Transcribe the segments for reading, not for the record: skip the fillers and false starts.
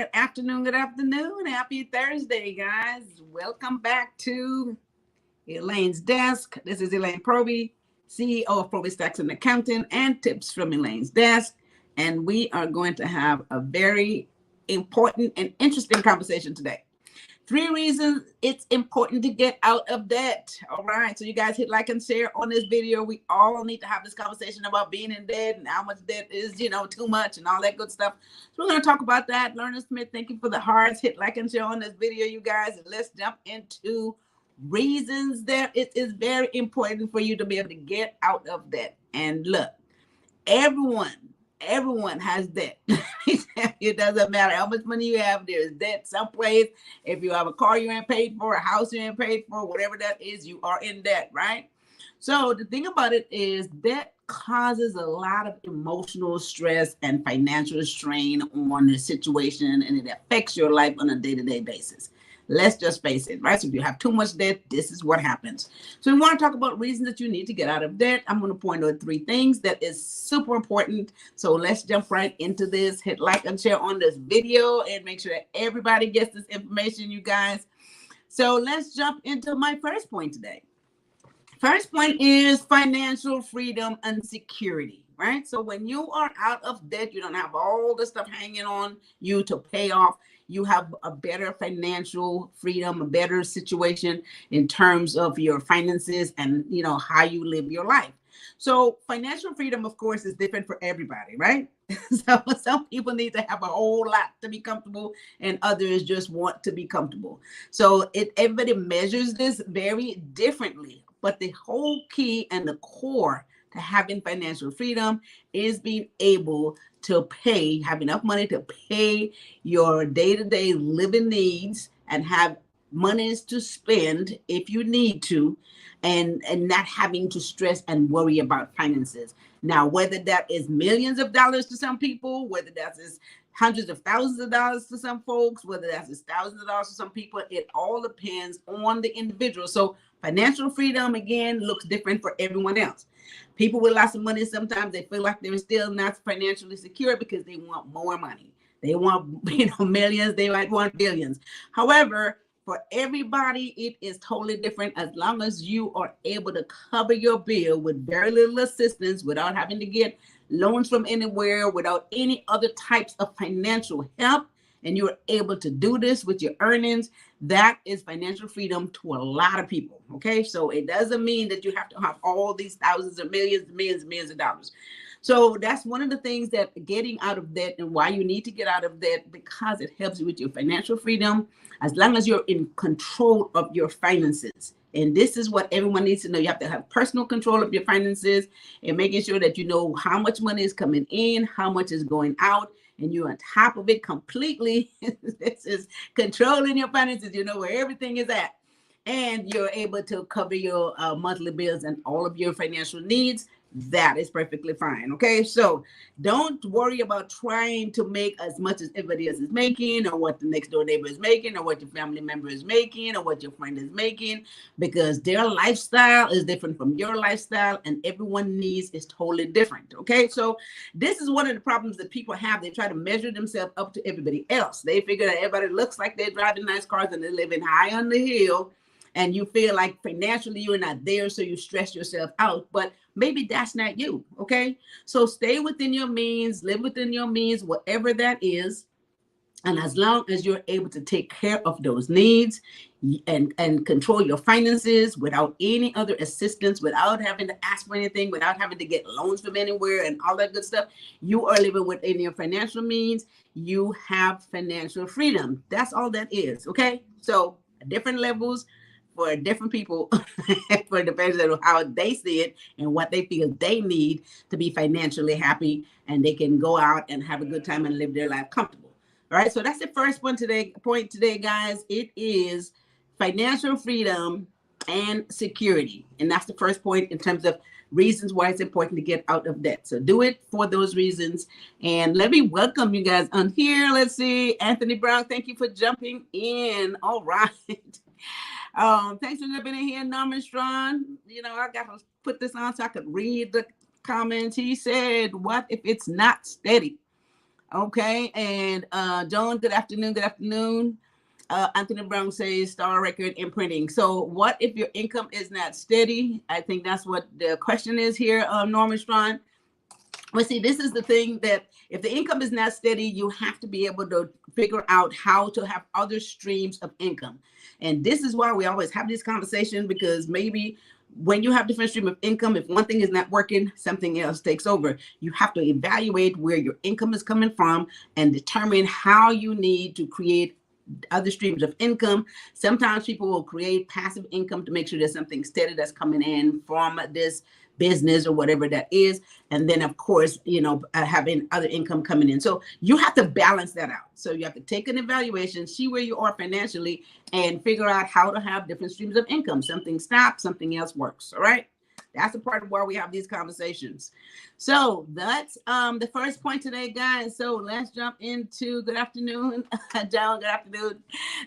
good afternoon, happy Thursday, guys. Welcome back to Elaine's Desk. This is Elaine Proby, CEO of PROBY'S Tax and Accounting, and tips from Elaine's Desk. And we are going to have a very important and interesting conversation today. 3 reasons it's important to get out of debt. All right. So you guys hit like and share on this video. We all need to have this conversation about being in debt and how much debt is, too much and all that good stuff. So we're going to talk about that. Lerner Smith, thank you for the hearts. Hit like and share on this video, you guys. And let's jump into reasons that it is very important for you to be able to get out of debt. And look, everyone has debt. It doesn't matter how much money you have, there's debt someplace. If you have a car you ain't paid for, a house you ain't paid for, whatever that is, you are in debt, right? So the thing about it is debt causes a lot of emotional stress and financial strain on the situation, and it affects your life on a day-to-day basis. Let's just face it, right? So if you have too much debt, this is what happens. So we want to talk about reasons that you need to get out of debt. I'm going to point out 3 things that is super important. So let's jump right into this. Hit like and share on this video and make sure that everybody gets this information, you guys. So let's jump into my first point today. First point is financial freedom and security, right? So when you are out of debt, you don't have all the stuff hanging on you to pay off. You have a better financial freedom, a better situation in terms of your finances and, how you live your life. So financial freedom, of course, is different for everybody, right? So some people need to have a whole lot to be comfortable and others just want to be comfortable. So everybody measures this very differently. But the whole key and the core to having financial freedom is being able to have enough money to pay your day-to-day living needs and have monies to spend if you need to, and not having to stress and worry about finances. Now, whether that is millions of dollars to some people, whether that is hundreds of thousands of dollars to some folks, whether that's thousands of dollars to some people, it all depends on the individual. So financial freedom, again, looks different for everyone else. People with lots of money, sometimes they feel like they're still not financially secure because they want more money. They want, millions, they might want billions. However, for everybody, it is totally different as long as you are able to cover your bill with very little assistance without having to get loans from anywhere, without any other types of financial help, and you're able to do this with your earnings. That is financial freedom to a lot of people, okay? So it doesn't mean that you have to have all these thousands of millions of dollars. So that's one of the things that getting out of debt and why you need to get out of debt, because it helps you with your financial freedom as long as you're in control of your finances. And this is what everyone needs to know. You have to have personal control of your finances and making sure that you know how much money is coming in, how much is going out, and you're on top of it completely. This is controlling your finances. You know where everything is at. And you're able to cover your monthly bills and all of your financial needs. That is perfectly fine. Okay, so don't worry about trying to make as much as everybody else is making, or what the next door neighbor is making, or what your family member is making, or what your friend is making, because their lifestyle is different from your lifestyle, and everyone's needs is totally different. Okay, so this is one of the problems that people have. They try to measure themselves up to everybody else. They figure that everybody looks like they're driving nice cars and they're living high on the hill, and you feel like financially you're not there, so you stress yourself out. But maybe that's not you, okay? So stay within your means, live within your means, whatever that is. And as long as you're able to take care of those needs and control your finances without any other assistance, without having to ask for anything, without having to get loans from anywhere and all that good stuff, you are living within your financial means. You have financial freedom. That's all that is, okay? So different levels for different people, for depends on how they see it and what they feel they need to be financially happy, and they can go out and have a good time and live their life comfortable. All right, so that's the first point today, guys. It is financial freedom and security, and that's the first point in terms of reasons why it's important to get out of debt. So do it for those reasons. And let me welcome you guys on here. Let's see, Anthony Brown, thank you for jumping in. All right. Thanks for jumping in here, Norman Strong. I got to put this on so I could read the comments. He said, what if it's not steady? Okay, and Joan, good afternoon. Good afternoon. Anthony Brown says star record in printing. So what if your income is not steady? I think that's what the question is here, Norman Strong. Well, see, this is the thing, that if the income is not steady, you have to be able to figure out how to have other streams of income. And this is why we always have this conversation, because maybe when you have different stream of income, if one thing is not working, something else takes over. You have to evaluate where your income is coming from and determine how you need to create other streams of income. Sometimes people will create passive income to make sure there's something steady that's coming in from this business or whatever that is. And then of course, having other income coming in. So you have to balance that out. So you have to take an evaluation, see where you are financially, and figure out how to have different streams of income. Something stops, something else works. All right. That's the part of where we have these conversations. So that's the first point today, guys. So let's jump into good afternoon, John. Good afternoon.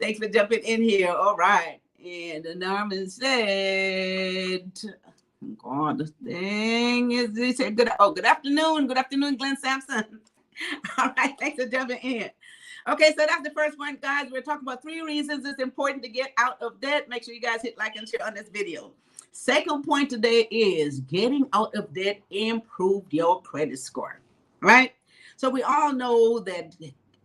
Thanks for jumping in here. All right. And Norman said, God, this thing is, he said, good afternoon. Good afternoon, Glenn Sampson. All right. Thanks for jumping in. Okay, so that's the first one, guys. We're talking about 3 reasons it's important to get out of debt. Make sure you guys hit like and share on this video. Second point today is getting out of debt improved your credit score, right? So we all know that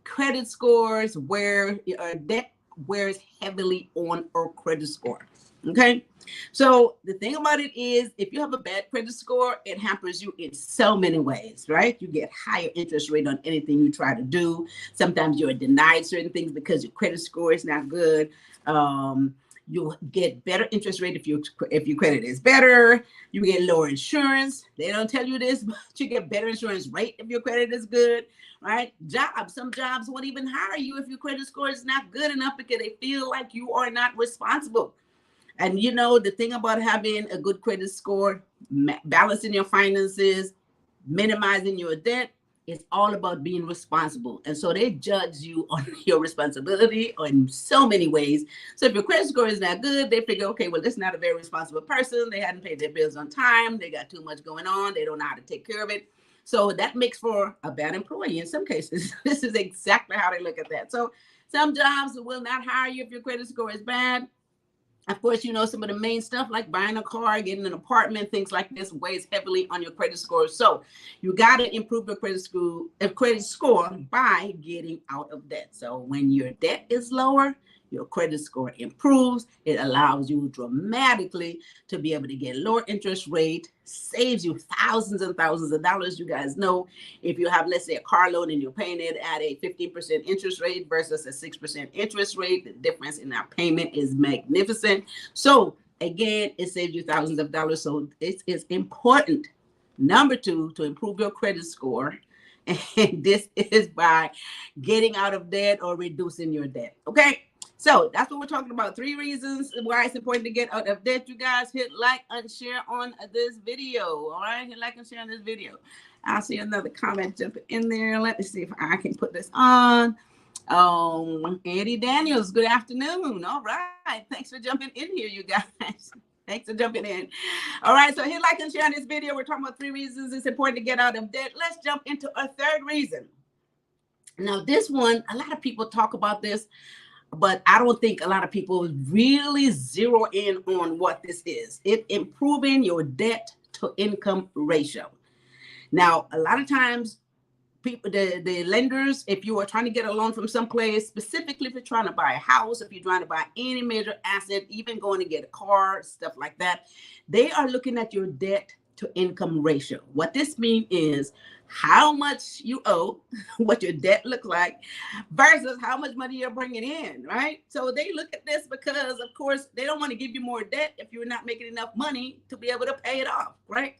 credit scores debt wears heavily on our credit score, okay? So the thing about it is, if you have a bad credit score, it hampers you in so many ways, right? You get higher interest rate on anything you try to do. Sometimes you're denied certain things because your credit score is not good. You get better interest rate if your credit is better. You get lower insurance. They don't tell you this, but you get better insurance rate if your credit is good, right? Some jobs won't even hire you if your credit score is not good enough, because they feel like you are not responsible. And the thing about having a good credit score, balancing your finances, minimizing your debt, it's all about being responsible. And so they judge you on your responsibility in so many ways. So if your credit score is not good, they figure, okay, well, this is not a very responsible person. They hadn't paid their bills on time. They got too much going on. They don't know how to take care of it. So that makes for a bad employee in some cases. This is exactly how they look at that. So some jobs will not hire you if your credit score is bad. Of course, some of the main stuff like buying a car, getting an apartment, things like this weighs heavily on your credit score. So you got to improve your credit score by getting out of debt. So when your debt is lower, your credit score improves. It allows you dramatically to be able to get lower interest rate, saves you thousands and thousands of dollars. You guys know, if you have, let's say, a car loan and you're paying it at a 15% interest rate versus a 6% interest rate, the difference in our payment is magnificent. So again, it saves you thousands of dollars. So it is important, number 2, to improve your credit score. And this is by getting out of debt or reducing your debt. Okay. So that's what we're talking about. 3 reasons why it's important to get out of debt. You guys hit like and share on this video. All right, hit like and share on this video. I'll see another comment jumping in there. Let me see if I can put this on. Eddie Daniels, good afternoon. All right, thanks for jumping in here, you guys. Thanks for jumping in. All right, so hit like and share on this video. We're talking about 3 reasons it's important to get out of debt. Let's jump into a 3rd reason. Now, this one, a lot of people talk about this, but I don't think a lot of people really zero in on what this is. It's improving your debt to income ratio. Now, a lot of times, people, the lenders, if you are trying to get a loan from someplace, specifically if you're trying to buy a house, if you're trying to buy any major asset, even going to get a car, stuff like that, they are looking at your debt to income ratio. What this means is how much you owe, what your debt looks like, versus how much money you're bringing in, right? So they look at this because, of course, they don't want to give you more debt if you're not making enough money to be able to pay it off, right?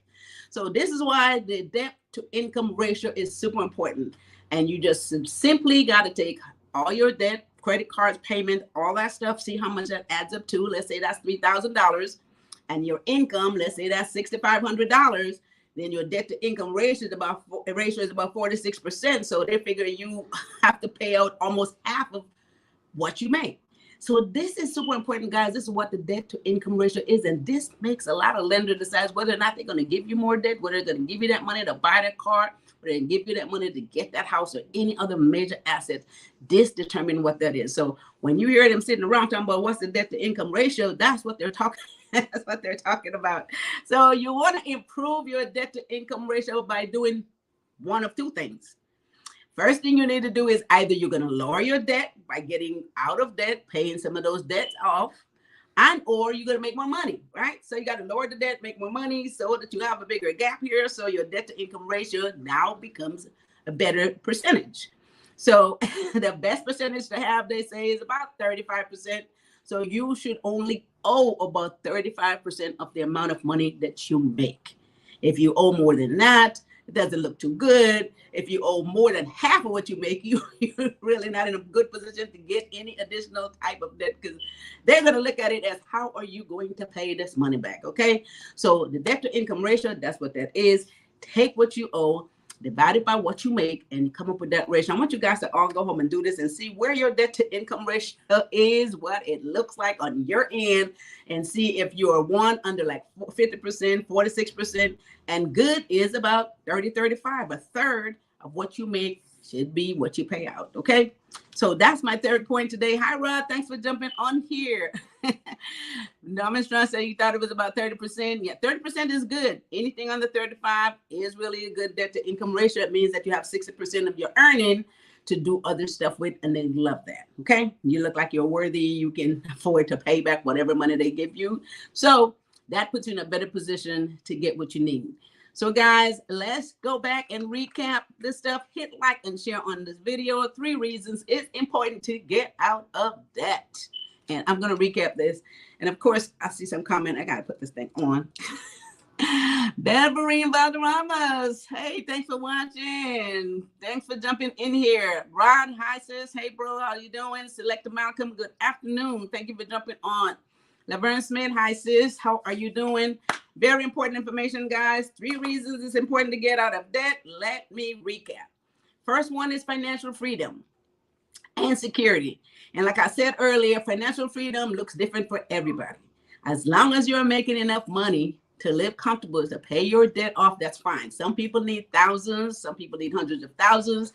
So this is why the debt to income ratio is super important. And you just simply got to take all your debt, credit cards, payment, all that stuff, see how much that adds up to. Let's say that's $3,000, and your income, let's say that's $6,500. Then your debt to income ratio is about 46%. So they figure you have to pay out almost half of what you make. So this is super important, guys. This is what the debt to income ratio is. And this makes a lot of lenders decide whether or not they're going to give you more debt, whether they're going to give you that money to buy that car, whether they're going to give you that money to get that house or any other major assets. This determines what that is. So when you hear them sitting around talking about what's the debt to income ratio, that's what they're talking That's what they're talking about. So you want to improve your debt to income ratio by doing one of two things. First thing you need to do is either you're going to lower your debt by getting out of debt, paying some of those debts off, and or you're going to make more money, right? So you got to lower the debt, make more money so that you have a bigger gap here. So your debt to income ratio now becomes a better percentage. So the best percentage to have, they say, is about 35%. So you should only owe about 35% of the amount of money that you make. If you owe more than that, it doesn't look too good. If you owe more than half of what you make, you're really not in a good position to get any additional type of debt, because they're going to look at it as, how are you going to pay this money back? Okay. So the debt to income ratio, that's what that is. Take what you owe, divide it by what you make, and come up with that ratio. I want you guys to all go home and do this and see where your debt to income ratio is, what it looks like on your end, and see if you're one under like 50%, 46%, and good is about 30, 35. A third of what you make should be what you pay out. Okay. So that's my third point today. Hi, Rod. Thanks for jumping on here. Norman Strong said you thought it was about 30%. Yeah, 30% is good. Anything under 35 is really a good debt to income ratio. It means that you have 60% of your earning to do other stuff with, and they love that. Okay. You look like you're worthy. You can afford to pay back whatever money they give you. So that puts you in a better position to get what you need. So guys, let's go back and recap this stuff. Hit like and share on this video. 3 reasons it's important to get out of debt. And I'm going to recap this. And of course, I see some comment. I got to put this thing on. Deborah Valderramas. Hey, thanks for watching. Thanks for jumping in here. Rod, hi sis. Hey bro, how you doing? Selecta Malcolm, good afternoon. Thank you for jumping on. Laverne Smith, hi sis. How are you doing? Very important information, guys. 3 reasons it's important to get out of debt. Let me recap. First one is financial freedom and security. And like I said earlier, financial freedom looks different for everybody. As long as you're making enough money to live comfortable, to pay your debt off, that's fine. Some people need thousands. Some people need hundreds of thousands.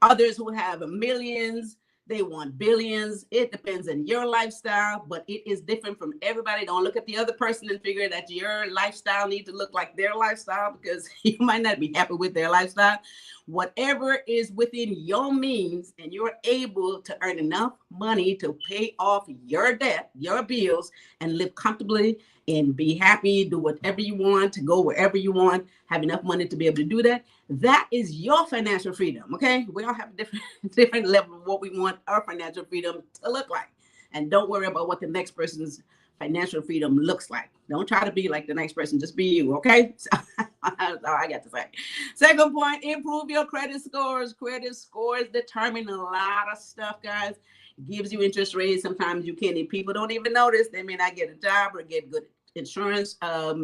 Others who have millions, they want billions. It depends on your lifestyle, but it is different from everybody. Don't look at the other person and figure that your lifestyle needs to look like their lifestyle, because you might not be happy with their lifestyle. Whatever is within your means and you're able to earn enough money to pay off your debt, your bills, and live comfortably and be happy, do whatever you want, to go wherever you want, have enough money to be able to do that. That is your financial freedom. Okay. We all have a different level of what we want our financial freedom to look like. And don't worry about what the next person's financial freedom looks like. Don't try to be like the next person. Just be you. Okay. So that's all I got to say. Second point, improve your credit scores. Credit scores determine a lot of stuff, guys. It gives you interest rates. Sometimes you can't. People don't even notice. They may not get a job or get good insurance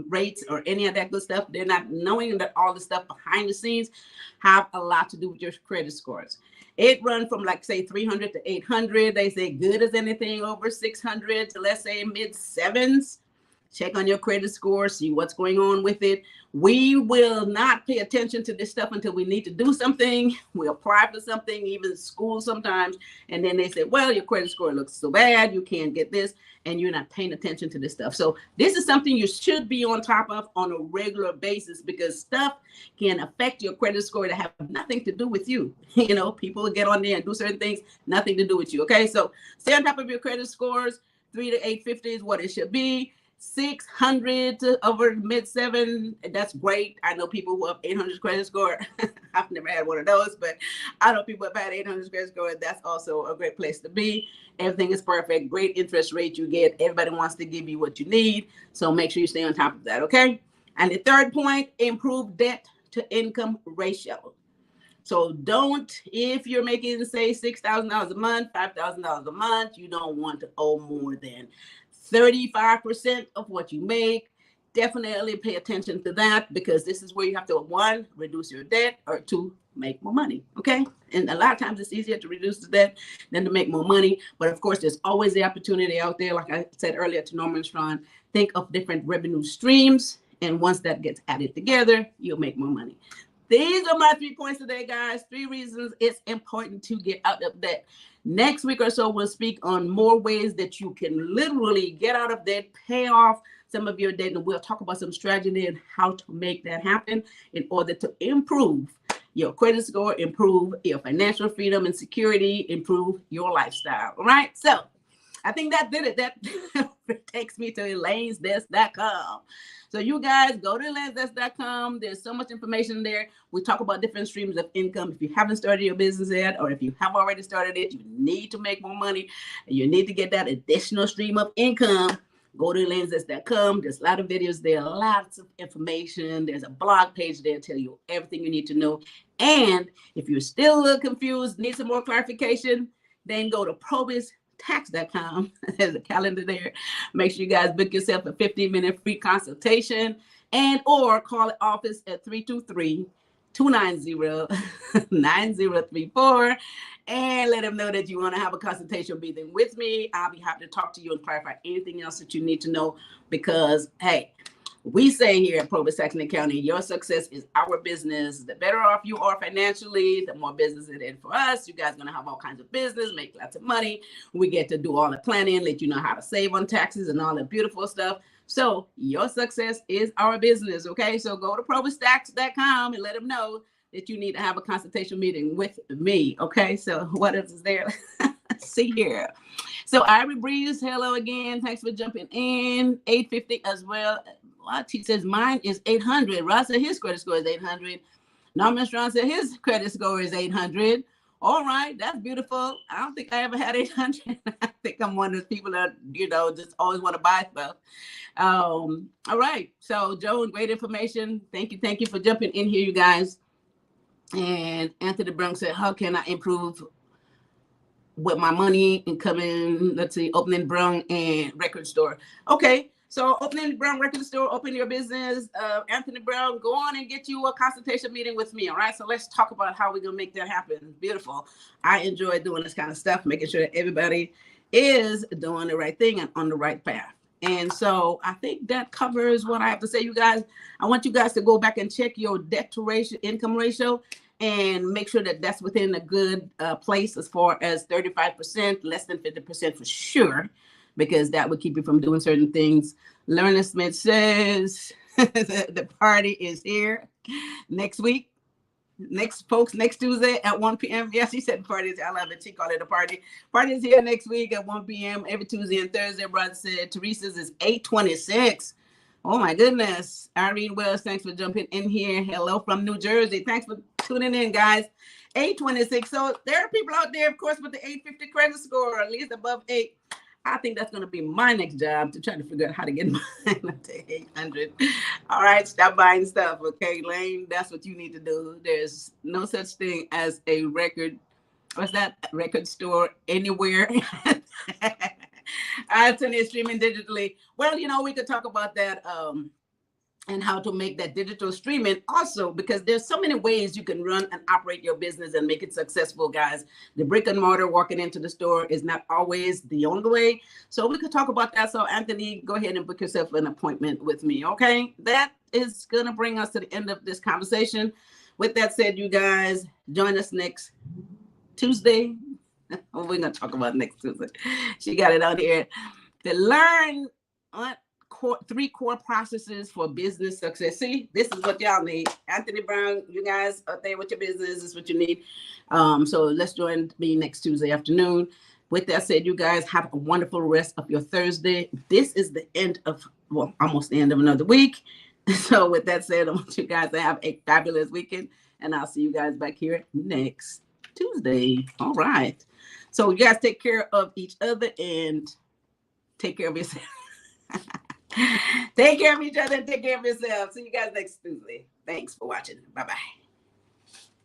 rates or any of that good stuff. They're not knowing that all the stuff behind the scenes have a lot to do with your credit scores. It runs from like say 300 to 800. They say good as anything over 600 to let's say mid 7s. Check on your credit score, see what's going on with it. We will not pay attention to this stuff until we need to do something. We apply for something, even school sometimes, and then they say, well, your credit score looks so bad, you can't get this, and you're not paying attention to this stuff. So this is something you should be on top of on a regular basis, because stuff can affect your credit score that have nothing to do with you. You know, people get on there and do certain things, nothing to do with you. Okay, so stay on top of your credit scores. 3 to 850 is what it should be. 600 to over mid 7, that's great. I know people who have 800 credit score. I've never had one of those, but I know people have had 800 credit score. That's also a great place to be. Everything is perfect. Great interest rate you get. Everybody wants to give you what you need, so make sure you stay on top of that. Okay. And the third point, improve debt to income ratio. So don't, if you're making say $6,000 a month, $5,000 a month, you don't want to owe more than 35% of what you make. definitely pay attention to that, because this is where you have to, one, reduce your debt, or two, make more money. Okay. And a lot of times it's easier to reduce the debt than to make more money. But of course, there's always the opportunity out there. Like I said earlier to Norman Strong, think of different revenue streams. And once that gets added together, you'll make more money. These are my 3 points today, guys. 3 reasons it's important to get out of debt. Next week or so, we'll speak on more ways that you can literally get out of debt, pay off some of your debt, and we'll talk about some strategy and how to make that happen in order to improve your credit score, improve your financial freedom and security, improve your lifestyle. All right. So I think that did it. That takes me to elainesdesk.com. So you guys go to elainesdesk.com. There's so much information there. We talk about different streams of income. If you haven't started your business yet, or if you have already started it, you need to make more money, and you need to get that additional stream of income. Go to elainesdesk.com. There's a lot of videos there, lots of information. There's a blog page there to tell you everything you need to know. And if you're still a little confused, need some more clarification, then go to PROBY'S.com. There's a calendar there. Make sure you guys book yourself a 15-minute free consultation, and or call the office at 323-290-9034 and let them know that you want to have a consultation meeting with me. I'll be happy to talk to you and clarify anything else that you need to know, because hey, we say here at PROBY'S County, your success is our business. The better off you are financially, the more business it is for us. You guys are going to have all kinds of business, make lots of money. We get to do all the planning, let you know how to save on taxes and all the beautiful stuff. So your success is our business. Okay. So go to PROBY'S.com and let them know that you need to have a consultation meeting with me. Okay. So what else is there? Let's see here. So Ivory Breeze, hello again. Thanks for jumping in. 850 as well. What? He says mine is 800. Ross said his credit score is 800. Norman Strong said his credit score is 800. All right, that's beautiful. I don't think I ever had 800. I think I'm one of those people that, just always want to buy stuff. All right. So Joan, great information. Thank you for jumping in here, you guys. And Anthony Brown said, how can I improve with my money incoming? Let's see, opening Brown and record store. Okay. So opening Brown record store, open your business. Anthony Brown, go on and get you a consultation meeting with me. All right. So let's talk about how we're going to make that happen. Beautiful. I enjoy doing this kind of stuff, making sure that everybody is doing the right thing and on the right path. And so I think that covers what I have to say, you guys. I want you guys to go back and check your debt to ratio, income ratio, and make sure that that's within a good place, as far as 35%, less than 50% for sure, because that would keep you from doing certain things. Lerner Smith says the party is here next week. Next Tuesday at 1 p.m. Yes, she said parties. I love it. She called it a party. Party is here next week at 1 p.m. every Tuesday and Thursday. Brother said Teresa's is 8:26. Oh my goodness. Irene Wells, thanks for jumping in here. Hello from New Jersey. Thanks for tuning in, guys. 8:26. So there are people out there, of course, with the 850 credit score, or at least above 8. I think that's going to be my next job, to try to figure out how to get mine up to 800. All right, stop buying stuff, okay, Elaine? That's what you need to do. There's no such thing as a record store anywhere. Anthony, streaming digitally. Well, we could talk about that and how to make that digital streaming also, because there's so many ways you can run and operate your business and make it successful, guys. The brick and mortar, walking into the store, is not always the only way. So we could talk about that. So Anthony, go ahead and book yourself an appointment with me. Okay. That is going to bring us to the end of this conversation. With that said, you guys, join us next Tuesday. We're going to talk about next Tuesday. She got it out here to learn what 3 core processes for business success. See, this is what y'all need. Anthony Brown, you guys out there with your business, this is what you need. So let's join me next Tuesday afternoon. With that said, you guys have a wonderful rest of your Thursday. This is the end of, almost the end of another week. So with that said, I want you guys to have a fabulous weekend, and I'll see you guys back here next Tuesday. All right. So you guys take care of each other and take care of yourself. Take care of each other and take care of yourself. See you guys next Tuesday. Thanks for watching. Bye-bye.